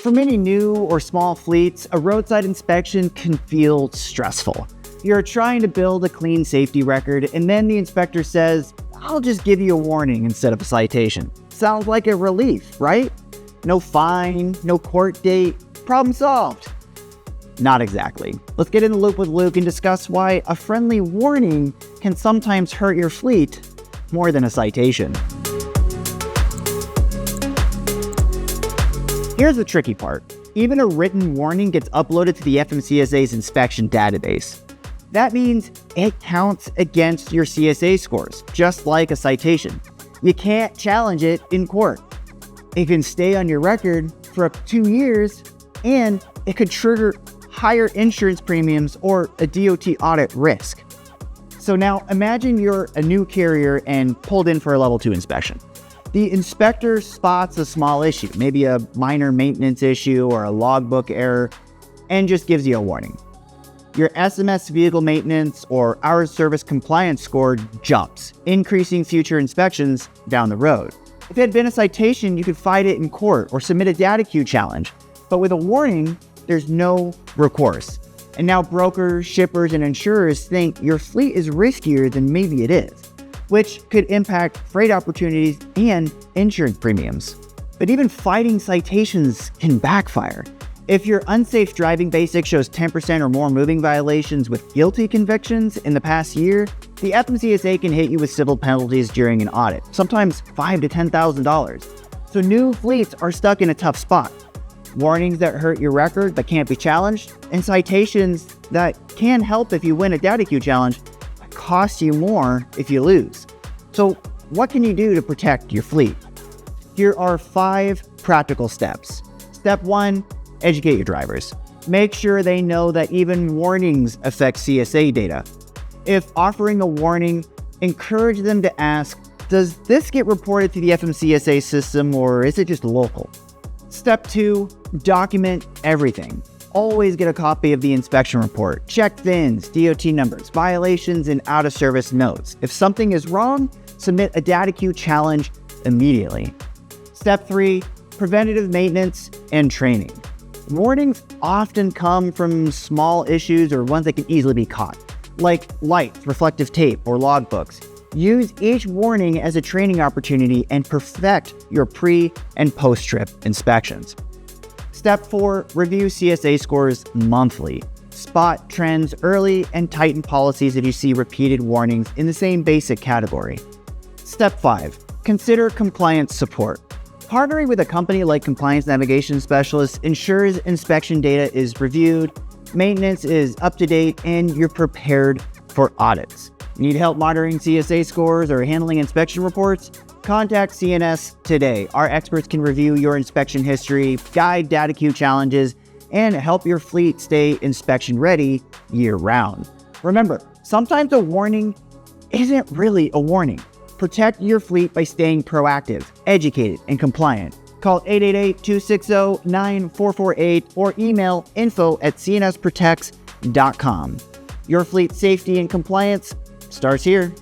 For many new or small fleets, a roadside inspection can feel stressful. You're trying to build a clean safety record, and then the inspector says, "I'll just give you a warning instead of a citation." Sounds like a relief, right? No fine, no court date, problem solved. Not exactly. Let's get in the loop with Luke and discuss why a friendly warning can sometimes hurt your fleet more than a citation. Here's the tricky part. Even a written warning gets uploaded to the FMCSA's inspection database. That means it counts against your CSA scores, just like a citation. You can't challenge it in court. It can stay on your record for up to 2 years, and it could trigger higher insurance premiums or a DOT audit risk. So now imagine you're a new carrier and pulled in for a level 2 inspection. The inspector spots a small issue, maybe a minor maintenance issue or a logbook error, and just gives you a warning. Your SMS vehicle maintenance or hours service compliance score jumps, increasing future inspections down the road. If it had been a citation, you could fight it in court or submit a data queue challenge. But with a warning, there's no recourse. And now brokers, shippers, and insurers think your fleet is riskier than maybe it is, which could impact freight opportunities and insurance premiums. But even fighting citations can backfire. If your unsafe driving basic shows 10% or more moving violations with guilty convictions in the past year, the FMCSA can hit you with civil penalties during an audit, sometimes $5,000 to $10,000. So new fleets are stuck in a tough spot. Warnings that hurt your record but can't be challenged, and citations that can help if you win a data queue challenge, but cost you more if you lose. So what can you do to protect your fleet? Here are 5 practical steps. Step 1, educate your drivers. Make sure they know that even warnings affect CSA data. If offering a warning, encourage them to ask, does this get reported to the FMCSA system or is it just local? Step 2, document everything. Always get a copy of the inspection report. Check VINs, DOT numbers, violations, and out-of-service notes. If something is wrong, submit a data queue challenge immediately. Step 3, preventative maintenance and training. Warnings often come from small issues or ones that can easily be caught, like lights, reflective tape, or logbooks. Use each warning as a training opportunity and perfect your pre- and post-trip inspections. Step 4, review CSA scores monthly. Spot trends early and tighten policies if you see repeated warnings in the same basic category. Step 5, consider compliance support. Partnering with a company like Compliance Navigation Specialists ensures inspection data is reviewed, maintenance is up to date, and you're prepared for audits. Need help monitoring CSA scores or handling inspection reports? Contact CNS today. Our experts can review your inspection history, guide data queue challenges, and help your fleet stay inspection ready year-round. Remember, sometimes a warning isn't really a warning. Protect your fleet by staying proactive, educated, and compliant. Call 888-260-9448 or email info@cnsprotects.com. Your fleet safety and compliance starts here.